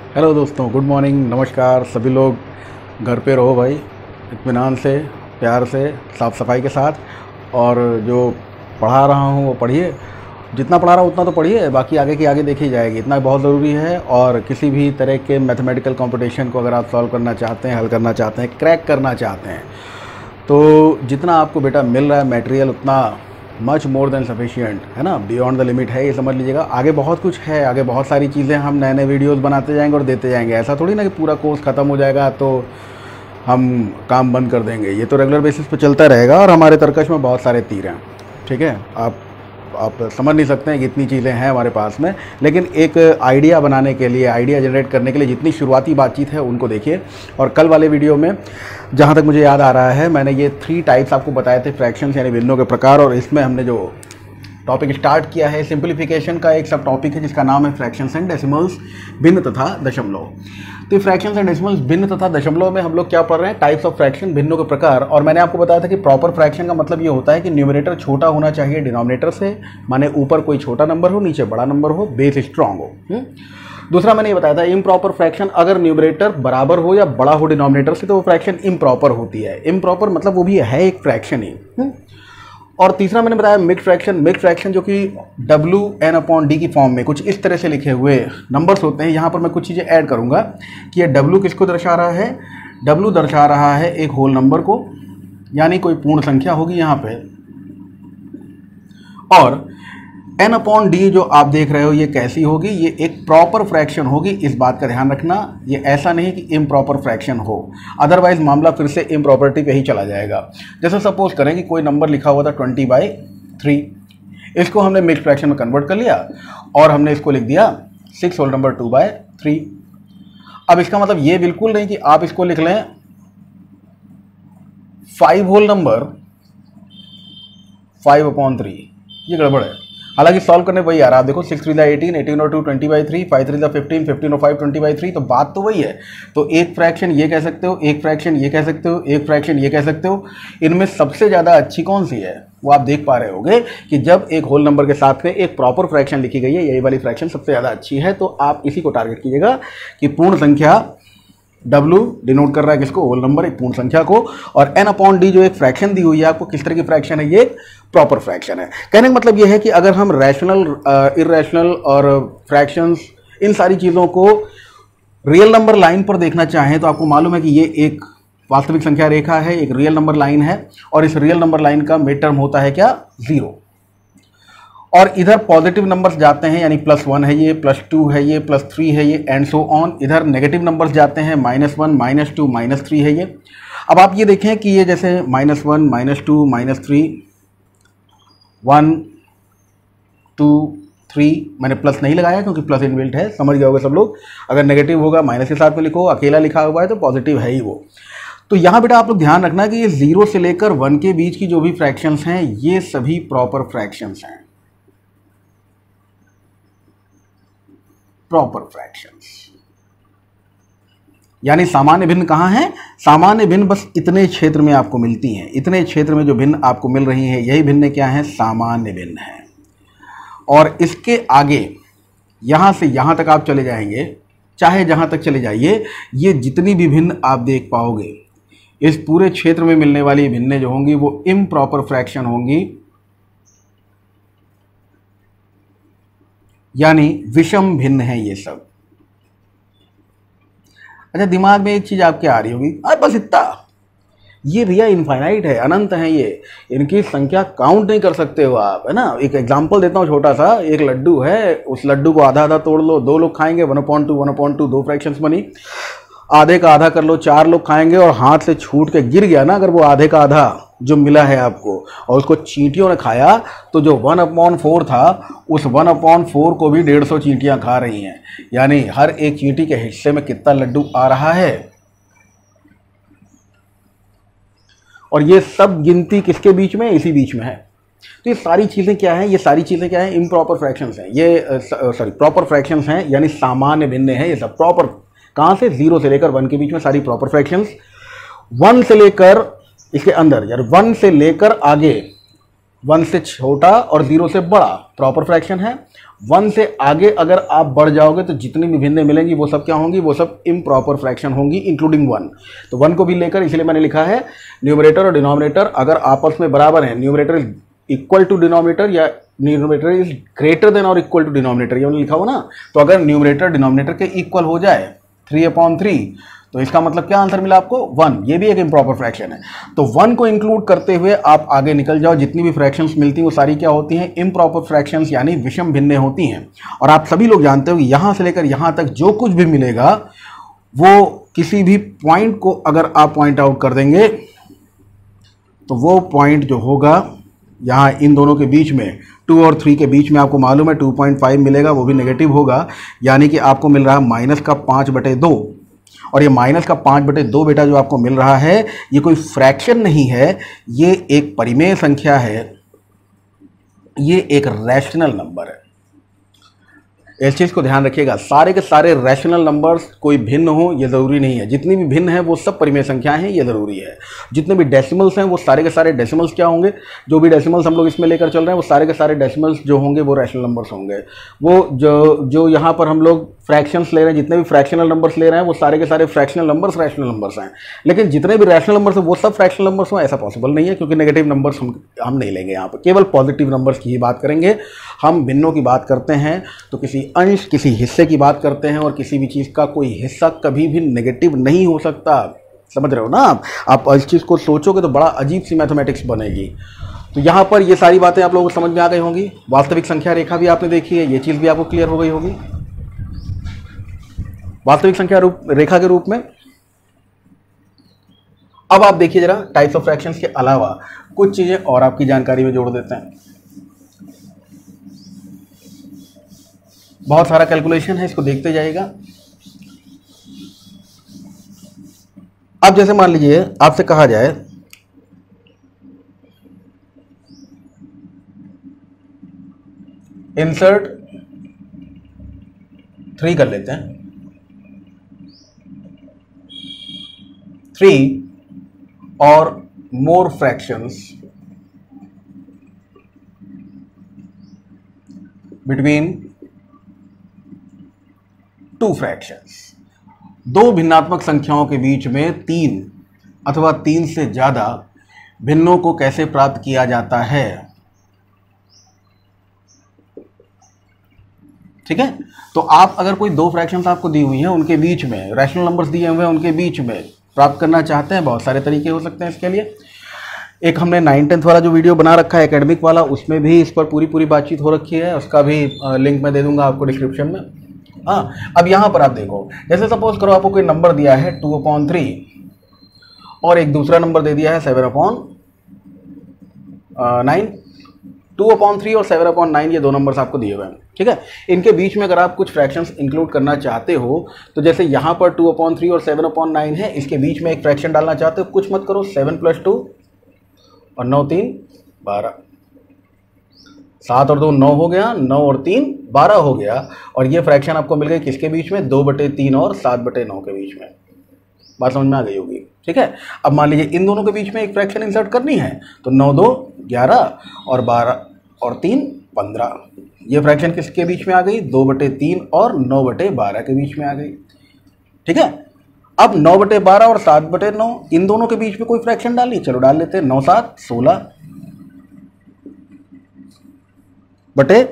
Hello दोस्तों, good morning, नमस्कार। सभी लोग घर पे रहो भाई, इत्मीनान से, प्यार से, साफ़ सफाई के साथ। और जो पढ़ा रहा हूँ वो पढ़िए, जितना पढ़ा रहा हूँ उतना तो पढ़िए, बाकी आगे की आगे देखी जाएगी। इतना बहुत ज़रूरी है। और किसी भी तरह के मैथमेटिकल कंपटीशन को अगर आप सॉल्व करना चाहते हैं, हल करना चाहते हैं, क्रैक करना चाहते हैं, तो जितना आपको बेटा मिल रहा है मटेरियल उतना मच मोर देन सफिशिएंट है ना, बियॉन्ड द लिमिट है, ये समझ लीजिएगा। आगे बहुत कुछ है, आगे बहुत सारी चीज़ें, हम नए नए वीडियोस बनाते जाएंगे और देते जाएंगे। ऐसा थोड़ी ना कि पूरा कोर्स ख़त्म हो जाएगा तो हम काम बंद कर देंगे। ये तो रेगुलर बेसिस पे चलता रहेगा। और हमारे तरकश में बहुत सारे तीर हैं, ठीक है। आप समझ नहीं सकते हैं कि इतनी चीज़ें हैं हमारे पास में। लेकिन एक आइडिया बनाने के लिए, आइडिया जनरेट करने के लिए जितनी शुरुआती बातचीत है उनको देखिए। और कल वाले वीडियो में जहाँ तक मुझे याद आ रहा है, मैंने ये 3 टाइप्स आपको बताए थे, फ्रैक्शंस यानी भिन्नों के प्रकार। और इसमें हमने जो टॉपिक स्टार्ट किया है, सिंप्लीफिकेशन का एक सब टॉपिक है जिसका नाम है फ्रैक्शंस एंड डेसिमल्स, भिन्न तथा दशमलव। तो फ्रैक्शंस एंड डेसिमल्स, भिन्न तथा दशमलव में हम लोग क्या पढ़ रहे हैं? टाइप्स ऑफ फ्रैक्शन, भिन्नों के प्रकार। और मैंने आपको बताया था कि प्रॉपर फ्रैक्शन का मतलब ये होता है कि न्यूमरेटर छोटा होना चाहिए डिनोमिनेटर से, माने ऊपर कोई छोटा नंबर हो, नीचे बड़ा नंबर हो, बेस स्ट्रांग हो। दूसरा मैंने ये बताया था इम्प्रॉपर फ्रैक्शन, अगर न्यूमरेटर बराबर हो या बड़ा हो डिनोमिनेटर से तो वो फ्रैक्शन इम्प्रॉपर होती है। इम्प्रॉपर मतलब वो भी है एक फ्रैक्शन ही। और तीसरा मैंने बताया मिक्स फ्रैक्शन। मिक्स फ्रैक्शन जो कि WN/D की फॉर्म में कुछ इस तरह से लिखे हुए नंबर्स होते हैं। यहाँ पर मैं कुछ चीज़ें ऐड करूँगा कि ये W किसको दर्शा रहा है? W दर्शा रहा है एक होल नंबर को, यानी कोई पूर्ण संख्या होगी यहाँ पे। और N/D जो आप देख रहे हो ये कैसी होगी? ये एक प्रॉपर फ्रैक्शन होगी। इस बात का ध्यान रखना, ये ऐसा नहीं कि इम्प्रॉपर फ्रैक्शन हो, अदरवाइज मामला फिर से इम्प्रॉपर्टी पे ही चला जाएगा। जैसे सपोज करें कि कोई नंबर लिखा हुआ था 20/3, इसको हमने मिक्स फ्रैक्शन में कन्वर्ट कर लिया और हमने इसको लिख दिया 6 होल नंबर 2/3। अब इसका मतलब ये बिल्कुल नहीं कि आप इसको लिख लें 5 होल नंबर 5/3, ये गड़बड़ है। हालांकि सॉल्व करने वही आ रहा है। आप देखो 6 3 18, 18 और 2 20/3, 5 3 15, 15 और 5 20/3, तो बात तो वही है। तो एक फ्रैक्शन ये कह सकते हो, एक फ्रैक्शन ये कह सकते हो, एक फ्रैक्शन ये कह सकते हो। इनमें सबसे ज़्यादा अच्छी कौन सी है वो आप देख पा रहे होंगे कि जब एक होल नंबर के साथ में एक प्रॉपर फ्रैक्शन लिखी गई है, यही वाली फ्रैक्शन सबसे ज़्यादा अच्छी है। तो आप इसी को टारगेट कीजिएगा कि पूर्ण संख्या W डिनोट कर रहा है किसको? होल नंबर, एक पूर्ण संख्या को। और N/D जो एक फ्रैक्शन दी हुई है आपको, किस तरह की फ्रैक्शन है? ये प्रॉपर फ्रैक्शन है। कहने का मतलब ये है कि अगर हम रैशनल, इरेशनल और फ्रैक्शंस, इन सारी चीज़ों को रियल नंबर लाइन पर देखना चाहें तो आपको मालूम है कि ये एक वास्तविक संख्या रेखा है, एक रियल नंबर लाइन है। और इस रियल नंबर लाइन का मिड टर्म होता है क्या? 0। और इधर पॉजिटिव नंबर्स जाते हैं, यानी +1 है ये, +2 है ये, +3 है ये, एंड सो ऑन। इधर नेगेटिव नंबर्स जाते हैं, -1, -2, -3 है ये। अब आप ये देखें कि ये जैसे -1, -2, -3, 1, 2, 3, मैंने प्लस नहीं लगाया क्योंकि प्लस इनबिल्ट है, समझ गए होंगे सब लोग। अगर नेगेटिव होगा माइनस के साथ में लिखो, अकेला लिखा हुआ है तो पॉजिटिव है ही वो। तो यहाँ बेटा आप लोग ध्यान रखना कि ये 0 से लेकर 1 के बीच की जो भी फ्रैक्शंस हैं ये सभी प्रॉपर फ्रैक्शंस हैं, प्रॉपर फ्रैक्शंस। यानी सामान्य भिन्न कहाँ है? सामान्य भिन्न बस इतने क्षेत्र में आपको मिलती हैं। इतने क्षेत्र में जो भिन्न आपको मिल रही हैं यही भिन्न क्या है? सामान्य भिन्न है। और इसके आगे यहाँ से यहाँ तक आप चले जाएंगे, चाहे जहाँ तक चले जाइए, ये जितनी भी भिन्न आप देख पाओगे इस पूरे क्षेत्र में मिलने वाली भिन्नें जो होंगी वो इम्प्रॉपर फ्रैक्शन होंगी, यानी विषम भिन्न है ये सब। अच्छा, दिमाग में एक चीज आपके आ रही होगी, अरे बस इतना, ये भैया इनफाइनाइट है, अनंत है ये, इनकी संख्या काउंट नहीं कर सकते हो आप, है ना। एक एग्जांपल देता हूँ छोटा सा। एक लड्डू है, उस लड्डू को आधा आधा तोड़ लो, 2 लोग खाएंगे, 1/2 1/2, 2 फ्रैक्शंस बनी। आधे का आधा कर लो, 4 लोग खाएंगे, और हाथ से छूट के गिर गया ना अगर वो आधे का आधा जो मिला है आपको, और उसको चींटियों ने खाया, तो जो 1/4 था उस 1/4 को भी 150 चींटियां खा रही हैं। यानी हर एक चींटी के हिस्से में कितना लड्डू आ रहा है। और ये सब गिनती किसके बीच में? इसी बीच में है। तो ये सारी चीज़ें क्या हैं? ये सारी चीज़ें क्या हैं? इम्प्रॉपर फ्रैक्शंस हैं ये, सॉरी प्रॉपर फ्रैक्शंस हैं, यानी सामान्य भिन्न है ये सब। प्रॉपर कहाँ से? 0 से लेकर 1 के बीच में सारी प्रॉपर फ्रैक्शंस। 1 से लेकर इसके अंदर, यार 1 से लेकर आगे 1 से छोटा और 0 से बड़ा प्रॉपर फ्रैक्शन है। 1 से आगे अगर आप बढ़ जाओगे तो जितनी भी भिन्नें मिलेंगी वो सब क्या होंगी, वो सब इम्प्रॉपर फ्रैक्शन होंगी इंक्लूडिंग 1। तो 1 को भी लेकर इसलिए मैंने लिखा है न्यूमरेटर और डिनोमिनेटर अगर आपस में बराबर है, numerator is equal to denominator या न्यूमरेटर इज ग्रेटर देन और इक्वल टू डिनोमिनेटर, ये लिखा हुआ ना। तो अगर न्यूमरेटर डिनोमिनेटर के इक्वल हो जाए 3/3 तो इसका मतलब क्या आंसर मिला आपको 1। ये भी एक इम्प्रॉपर फ्रैक्शन है। तो 1 को इंक्लूड करते हुए आप आगे निकल जाओ, जितनी भी फ्रैक्शंस मिलती हैं वो सारी क्या होती हैं, इम्प्रॉपर फ्रैक्शंस यानी विषम भिन्नें होती हैं। और आप सभी लोग जानते हो कि यहां से लेकर यहां तक जो कुछ भी मिलेगा वो किसी भी पॉइंट को अगर आप पॉइंट आउट कर देंगे तो वो पॉइंट जो होगा यहाँ इन दोनों के बीच में 2 और 3 के बीच में आपको मालूम है 2.5 मिलेगा, वो भी नेगेटिव होगा, यानी कि आपको मिल रहा है -5/2। और ये -5/2 बेटा जो आपको मिल रहा है ये कोई फ्रैक्शन नहीं है, ये एक परिमेय संख्या है, ये एक रैशनल नंबर है। इस चीज़ को ध्यान रखिएगा, सारे के सारे रैशनल नंबर्स कोई भिन्न हो ये ज़रूरी नहीं है, जितनी भी भिन्न है वो सब परिमेय संख्याएं हैं ये ज़रूरी है। जितने भी डेसिमल्स हैं वो सारे के सारे डेसिमल्स क्या होंगे, जो भी डेसिमल्स हम लोग इसमें लेकर चल रहे हैं वो सारे के सारे डेसिमल्स जो होंगे वो रैशनल नंबर्स होंगे। वो जो यहाँ पर हम लोग फ्रैक्शंस ले रहे हैं, जितने भी फ्रैक्शनल नंबर्स ले रहे हैं वो सारे के सारे फ्रैक्शनल नंबर्स रैशनल नंबर्स हैं। लेकिन जितने भी रैशनल नंबर्स हैं वो सब फ्रैक्शनल नंबर्स हों ऐसा पॉसिबल नहीं है, क्योंकि नेगेटिव नंबर्स हम नहीं लेंगे यहाँ पर, केवल पॉजिटिव नंबर्स की ही बात करेंगे। हम भिन्नों की बात करते हैं तो किसी अंश किसी हिस्से की बात करते हैं, और किसी भी चीज़ का कोई हिस्सा कभी भी नेगेटिव नहीं हो सकता। समझ रहे हो ना आप इस चीज़ को सोचोगे तो बड़ा अजीब सी मैथमेटिक्स बनेगी। तो यहाँ पर ये सारी बातें आप लोगों को समझ में आ गई होंगी। वास्तविक संख्या रेखा भी आपने देखी है, ये चीज़ भी आपको क्लियर हो गई होगी वास्तविक संख्या रेखा के रूप में। अब आप देखिए जरा टाइप्स ऑफ फ्रैक्शंस के अलावा कुछ चीज़ें और आपकी जानकारी में जोड़ देते हैं। बहुत सारा कैलकुलेशन है, इसको देखते जाइएगा। अब जैसे मान लीजिए आपसे कहा जाए इंसर्ट 3 कर लेते हैं, 3 और मोर फ्रैक्शंस बिटवीन 2 फ्रैक्शंस। 2 भिन्नात्मक संख्याओं के बीच में 3 अथवा 3 से ज़्यादा भिन्नों को कैसे प्राप्त किया जाता है। ठीक है, तो आप अगर कोई 2 फ्रैक्शंस आपको दी हुई हैं उनके बीच में रैशनल नंबर्स दिए हुए हैं, उनके बीच में प्राप्त करना चाहते हैं, बहुत सारे तरीके हो सकते हैं इसके लिए। एक हमने 9-10 वाला जो वीडियो बना रखा है एकेडमिक वाला, उसमें भी इस पर पूरी बातचीत हो रखी है, उसका भी लिंक मैं दे दूंगा आपको डिस्क्रिप्शन में। हाँ, अब यहाँ पर आप देखो, जैसे सपोज करो आपको कोई नंबर दिया है 2/3 और एक दूसरा नंबर दे दिया है 7/9। 2/3 और 7/9 ये 2 नंबर्स आपको दिए हुए हैं। ठीक है, इनके बीच में अगर आप कुछ फ्रैक्शंस इंक्लूड करना चाहते हो तो जैसे यहाँ पर 2/3 और 7/9 है, इसके बीच में एक फ्रैक्शन डालना चाहते हो, कुछ मत करो, 7 + 2 और 9 × 3 = 12। 7 और 2 9 हो गया, 9 और 3 12 हो गया, और ये फ्रैक्शन आपको मिल गई किसके बीच में, 2/3 और 7/9 के बीच में। बात समझ में आ गई होगी। ठीक है, अब मान लीजिए इन दोनों के बीच में एक फ्रैक्शन इंसर्ट करनी है, तो 9 2 11 और 12 और 3 15। ये फ्रैक्शन किसके बीच में आ गई, 2/3 और 9/12 के बीच में आ गई। ठीक है, अब 9/12 और 7/9 इन दोनों के बीच में कोई फ्रैक्शन डाली, चलो डाल लेते हैं। 9 7 16 बटे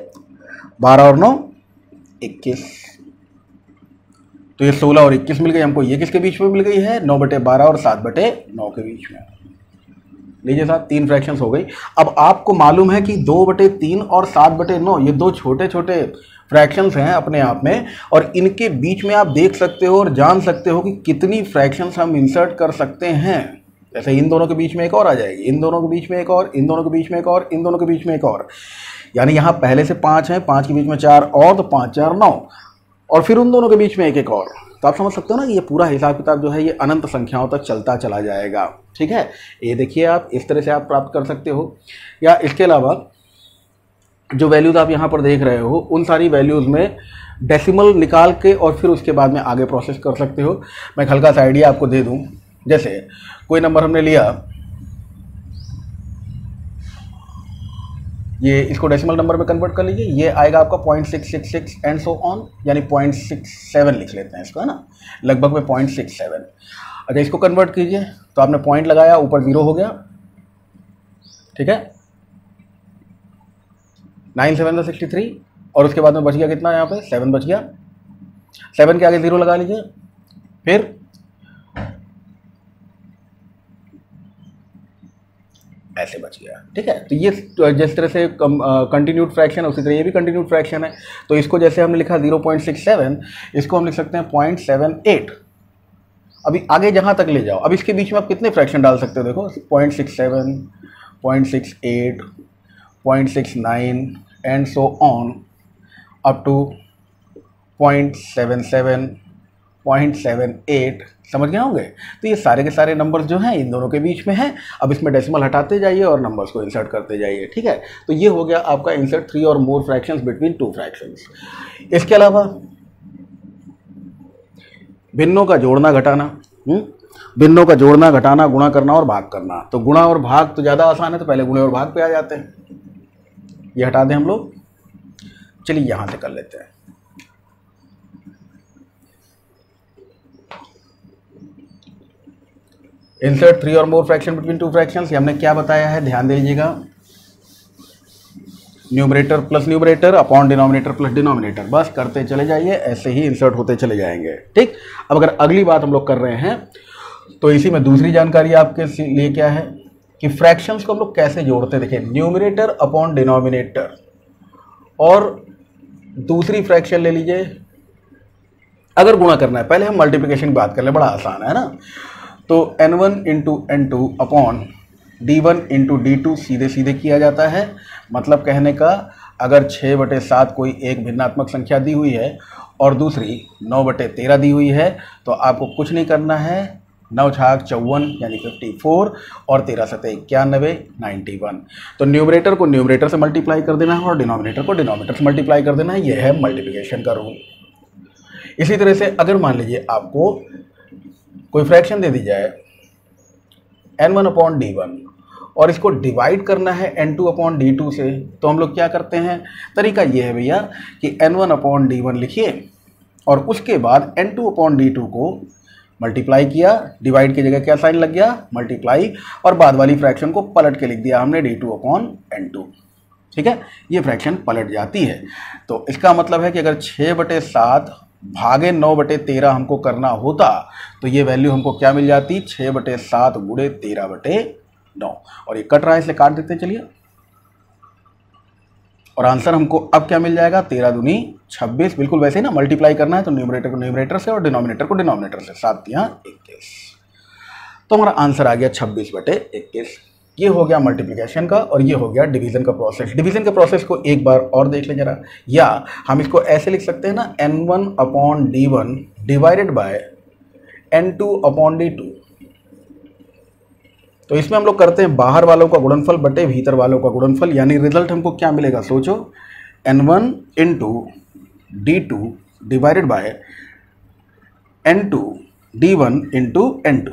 12 और 9 21। तो ये 16 और 21 मिल गई हमको, ये किसके बीच में मिल गई है, 9/12 और 7/9 के बीच में। लीजिए साहब, 3 फ्रैक्शंस हो गई। अब आपको मालूम है कि 2/3 और 7/9 ये 2 छोटे छोटे फ्रैक्शंस हैं अपने आप में, और इनके बीच में आप देख सकते हो और जान सकते हो कि कितनी फ्रैक्शंस हम इंसर्ट कर सकते हैं। जैसे इन दोनों के बीच में एक और आ जाएगी, इन दोनों के बीच में एक और, इन दोनों के बीच में एक और, इन दोनों के बीच में एक और, यानी यहाँ पहले से 5 है, 5 के बीच में 4 और, तो 5 4 9, और फिर उन दोनों के बीच में एक और। तो आप समझ सकते हो ना कि ये पूरा हिसाब किताब जो है ये अनंत संख्याओं तक चलता चला जाएगा। ठीक है, ये देखिए आप इस तरह से आप प्राप्त कर सकते हो, या इसके अलावा जो वैल्यूज़ आप यहाँ पर देख रहे हो उन सारी वैल्यूज़ में डेसिमल निकाल के और फिर उसके बाद में आगे प्रोसेस कर सकते हो। मैं एक हल्का सा आइडिया आपको दे दूँ, जैसे कोई नंबर हमने लिया ये इसको डेसिमल नंबर में कन्वर्ट कर लीजिए, ये आएगा आपका 0.666 एंड सो ऑन, यानी 0.67 लिख लेते हैं इसको, है ना, लगभग में 0.67। अच्छा इसको कन्वर्ट कीजिए, तो आपने पॉइंट लगाया, ऊपर 0 हो गया, ठीक है, 9 7 63, और उसके बाद में बच गया कितना, यहाँ पे 7 बच गया, 7 के आगे 0 लगा लीजिए, फिर ऐसे बच गया, ठीक है। तो ये जिस तरह से कंटिन्यूड फ्रैक्शन है उसी तरह ये भी कंटिन्यूड फ्रैक्शन है, तो इसको जैसे हमने लिखा 0.67, इसको हम लिख सकते हैं 0.78। अभी आगे जहाँ तक ले जाओ, अब इसके बीच में आप कितने फ्रैक्शन डाल सकते हो, देखो 0.67, 0.68, 0.69 and so on up to 0.77, 0.78, समझ गए होंगे। तो ये सारे के सारे नंबर्स जो हैं इन दोनों के बीच में हैं। अब इसमें डेसिमल हटाते जाइए और नंबर्स को इंसर्ट करते जाइए, ठीक है। तो ये हो गया आपका इंसर्ट 3 और मोर फ्रैक्शंस बिटवीन 2 फ्रैक्शंस। इसके अलावा भिन्नों का जोड़ना घटाना, भिन्नों का जोड़ना घटाना, गुणा करना और भाग करना। तो गुणा और भाग तो ज़्यादा आसान है, तो पहले गुणे और भाग पे आ जाते हैं, ये हटा दें हम लोग। चलिए यहाँ से कर लेते हैं। इंसर्ट 3 और मोर फ्रैक्शन बिटवीन 2 फ्रैक्शंस, हमने क्या बताया है, ध्यान दीजिएगा। Numerator plus numerator upon denominator plus denominator, बस करते चले जाइए, ऐसे ही इंसर्ट होते चले जाएंगे, ठीक। अब अगर अगली बात हम लोग कर रहे हैं तो इसी में दूसरी जानकारी आपके लिए क्या है कि फ्रैक्शंस को हम लोग कैसे जोड़ते हैं। देखिए, न्यूमरेटर अपॉन डिनोमिनेटर, और दूसरी फ्रैक्शन ले लीजिए। अगर गुणा करना है, पहले हम मल्टीप्लिकेशन की बात कर ले, बड़ा आसान है ना। तो n1 into n2 upon d1 into d2 सीधे सीधे किया जाता है। मतलब कहने का, अगर 6/7 कोई एक भिन्नात्मक संख्या दी हुई है और दूसरी 9/13 दी हुई है, तो आपको कुछ नहीं करना है, 9 छाक 54 यानी 54 और 13 सतह 91 91। तो न्यूमरेटर को न्यूमरेटर से मल्टीप्लाई कर देना है और डिनोमिनेटर को डिनोमिनेटर से मल्टीप्लाई कर देना है, यह है मल्टीप्लिकेशन का रूल। इसी तरह से अगर मान लीजिए आपको कोई फ्रैक्शन दे दी जाए n1 अपॉन d1 और इसको डिवाइड करना है n2 अपॉन d2 से, तो हम लोग क्या करते हैं, तरीका ये है भैया कि n1 अपॉन d1 लिखिए और उसके बाद n2 अपॉन d2 को मल्टीप्लाई किया, डिवाइड की जगह क्या साइन लग गया, मल्टीप्लाई, और बाद वाली फ्रैक्शन को पलट के लिख दिया हमने d2 अपॉन n2, ठीक है। ये फ्रैक्शन पलट जाती है। तो इसका मतलब है कि अगर 6/7 भागे 9/13 हमको करना होता तो ये वैल्यू हमको क्या मिल जाती, 6/7 गुणे 13/9, और ये कट रहा है इसलिए काट देते हैं, चलिए। और आंसर हमको अब क्या मिल जाएगा, 13 दूनी 26। बिल्कुल वैसे ही ना, मल्टीप्लाई करना है तो न्यूमरेटर को न्यूमरेटर से और डिनोमिनेटर को डिनोमिनेटर से, 7 तियां 21। तो हमारा आंसर आ गया 26/21। ये हो गया मल्टीप्लिकेशन का, और ये हो गया डिवीजन का प्रोसेस। डिवीजन के प्रोसेस को एक बार और देख लें जरा, या हम इसको ऐसे लिख सकते हैं ना, n1 upon d1 divided by n2 upon d2। तो इसमें हम लोग करते हैं बाहर वालों का गुणनफल बटे भीतर वालों का गुणनफल, यानी रिजल्ट हमको क्या मिलेगा, सोचो, n1 into d2 divided by n2 d1 into n2,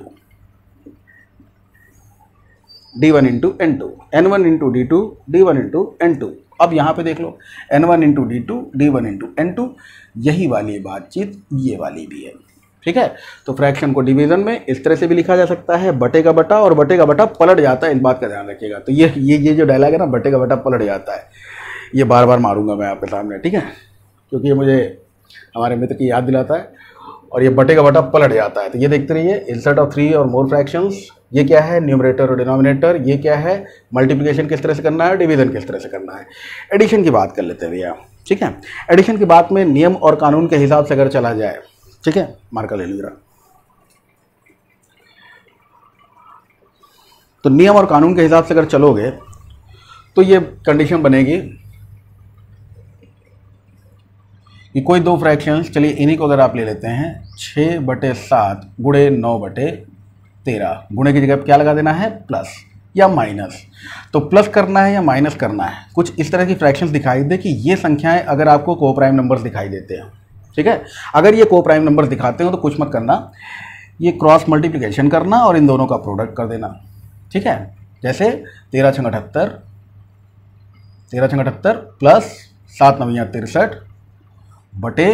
d1 into n2, n1 into d2 d1 into n2। अब यहाँ पे देख लो, n1 into d2 d1 into n2, यही वाली बातचीत ये वाली भी है, ठीक है। तो फ्रैक्शन को डिवीजन में इस तरह से भी लिखा जा सकता है, बटे का बटा, और बटे का बटा पलट जाता है, इस बात का ध्यान रखिएगा। तो ये जो डायलॉग है ना, बटे का बटा पलट जाता है, ये बार बार मारूंगा मैं आपके सामने, ठीक है, क्योंकि ये मुझे हमारे मित्र की याद दिलाता है, और ये बटे का बटा पलट जाता है। तो ये देखते रहिए, इंसर्ट ऑफ 3 और मोर फ्रैक्शंस, ये क्या है, न्यूमरेटर और डिनोमिनेटर, ये क्या है, मल्टीप्लिकेशन किस तरह से करना है, डिवीजन किस तरह से करना है। एडिशन की बात कर लेते हैं भैया, ठीक है। एडिशन की बात में नियम और कानून के हिसाब से अगर चला जाए, ठीक है, मार्कर ले लीजिए। तो नियम और कानून के हिसाब से अगर चलोगे तो ये कंडीशन बनेगी कि कोई दो फ्रैक्शंस, चलिए इन्हीं को अगर आप ले लेते हैं, 6/7 गुणे 9/13, गुणे की जगह क्या लगा देना है, प्लस या माइनस। तो प्लस करना है या माइनस करना है, कुछ इस तरह की फ्रैक्शंस दिखाई दे कि ये संख्याएं अगर आपको को प्राइम नंबर्स दिखाई देते हैं, ठीक है। अगर ये को प्राइम नंबर्स दिखाते हो तो कुछ मत करना, ये क्रॉस मल्टीप्लिकेशन करना और इन दोनों का प्रोडक्ट कर देना, ठीक है। जैसे 13 × 78, 13 छंग 78 प्लस 7 9 63 बटे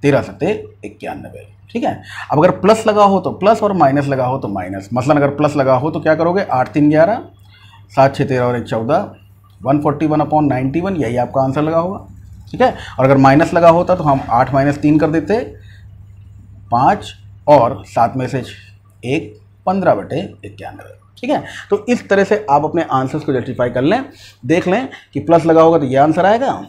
13 सते 91। ठीक है। अब अगर प्लस लगा हो तो प्लस और माइनस लगा हो तो माइनस। मसलन अगर प्लस लगा हो तो क्या करोगे, 8 3 11, 7 6 13 और 1 14, 141/91, यही आपका आंसर लगा होगा। ठीक है। और अगर माइनस लगा होता तो हम 8 - 3 कर देते, 5 और 7 में से 1 15/91। ठीक है। तो इस तरह से आप अपने आंसर्स को जस्टिफाई कर लें, देख लें कि प्लस लगा होगा तो ये आंसर आएगा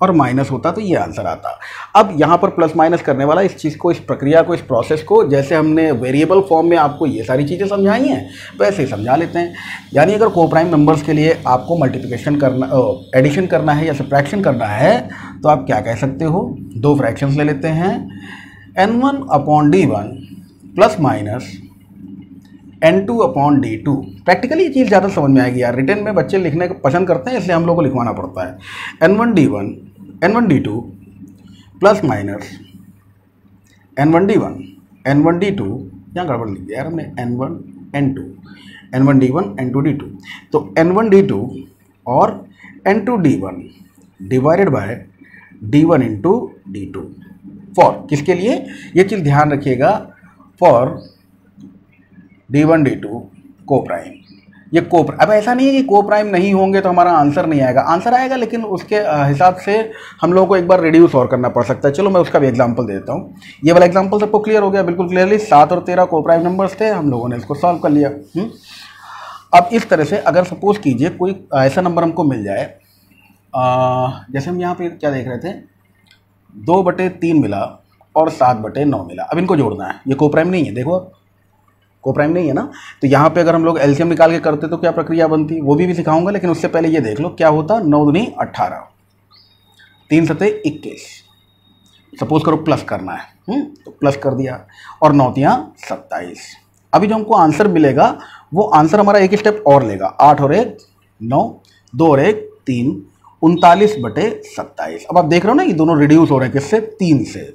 और माइनस होता तो ये आंसर आता। अब यहाँ पर प्लस माइनस करने वाला इस चीज़ को, इस प्रक्रिया को, इस प्रोसेस को, जैसे हमने वेरिएबल फॉर्म में आपको ये सारी चीज़ें समझाई हैं वैसे ही समझा लेते हैं। यानी अगर कोप्राइम नंबर्स के लिए आपको मल्टीप्लिकेशन करना, एडिशन करना है या सब्ट्रैक्शन करना है तो आप क्या कह सकते हो, दो फ्रैक्शंस ले लेते हैं, n1/d1 plus minus n2/d2। Practically ये चीज़ ज़्यादा समझ में आएगी यार, रिटर्न में बच्चे लिखने को पसंद करते हैं इसलिए हम लोग को लिखवाना पड़ता है। n1d1 n1d2 plus minus n1d1 n1d2, यहाँ गड़बड़ लिख दिया यार हमने, n1 n2 n1d1 n2d2, तो n1d2 और n2d1 divided by d1 into d2 for किसके लिए, ये चीज़ ध्यान रखिएगा, फॉर d1 d2 कोप्राइम। ये कोप्राइम, अब ऐसा नहीं है कि कोप्राइम नहीं होंगे तो हमारा आंसर नहीं आएगा, आंसर आएगा लेकिन उसके हिसाब से हम लोगों को एक बार रिड्यूस और करना पड़ सकता है। चलो मैं उसका भी एग्जांपल दे देता हूँ। ये वाला एग्जांपल सबको क्लियर हो गया बिल्कुल क्लियरली, 7 और 13 कोप्राइम नंबर्स थे, हम लोगों ने इसको सॉल्व कर लिया। अब इस तरह से अगर सपोज कीजिए कोई ऐसा नंबर हमको मिल जाए, जैसे हम यहाँ पे क्या देख रहे थे, 2/3 मिला और 7/9 मिला। अब इनको जोड़ना है, ये कोप्राइम नहीं है, देखो कोप्राइम नहीं है ना, तो यहाँ पे अगर हम लोग एलसीएम निकाल के करते तो क्या प्रक्रिया बनती, वो भी सिखाऊंगा, लेकिन उससे पहले ये देख लो क्या होता, 9 दूनी 18, 3 सते 21, सपोज करो प्लस करना है, तो प्लस कर दिया, और 9 तियाँ 27। अभी जो हमको आंसर मिलेगा वो आंसर हमारा एक स्टेप और लेगा, 8 और 1 9, 2 और 1 3, 39/27। अब आप देख रहे हो ना ये दोनों रिड्यूस हो रहे हैं किससे, 3 से,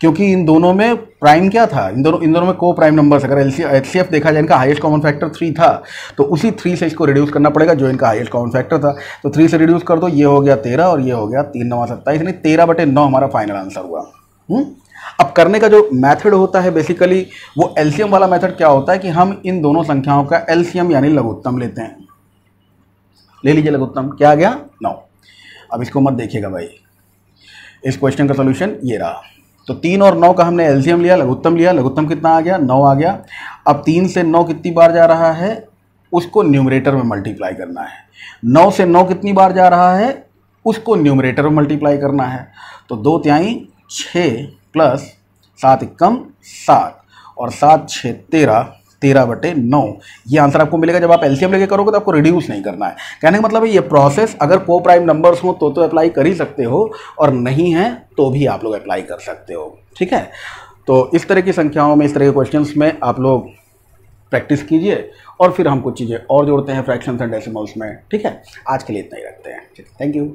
क्योंकि इन दोनों में प्राइम क्या था, इन दोनों में को प्राइम नंबर्स, अगर एचसीएफ देखा जाए इनका हाईएस्ट कॉमन फैक्टर 3 था, तो उसी 3 से इसको रिड्यूस करना पड़ेगा जो इनका हाईएस्ट कॉमन फैक्टर था। तो 3 से रिड्यूस कर दो, ये हो गया 13 और ये हो गया 3 9 27, यानी 13/9 हमारा फाइनल आंसर हुआ। अब करने का जो मेथड होता है बेसिकली वो एलसीएम वाला मेथड क्या होता है कि हम इन दोनों संख्याओं का एलसीएम यानी लघुत्तम लेते हैं। ले लीजिए लघुत्तम, क्या आ गया 9। अब इसको मत देखिएगा भाई, इस क्वेश्चन का सोल्यूशन ये रहा। तो 3 और 9 का हमने एलसीएम लिया, लघुत्तम कितना आ गया, 9 आ गया। अब 3 से 9 कितनी बार जा रहा है, उसको न्यूमरेटर में मल्टीप्लाई करना है। 9 से 9 कितनी बार जा रहा है, उसको न्यूमरेटर में मल्टीप्लाई करना है। तो 2 तिहाई 6 प्लस 7 एकम 7 और 7 6 13, 13/9, ये आंसर आपको मिलेगा। जब आप एलसीएम लेके करोगे तो आपको रिड्यूस नहीं करना है। कहने का मतलब है ये प्रोसेस अगर को प्राइम नंबर्स हो तो अप्लाई कर ही सकते हो, और नहीं है तो भी आप लोग अप्लाई कर सकते हो। ठीक है। तो इस तरह की संख्याओं में, इस तरह के क्वेश्चंस में आप लोग प्रैक्टिस कीजिए, और फिर हम कुछ चीज़ें और जोड़ते हैं फ्रैक्शंस एंड डेसिमल्स में। ठीक है। आज के लिए इतना ही रखते हैं। Thank you.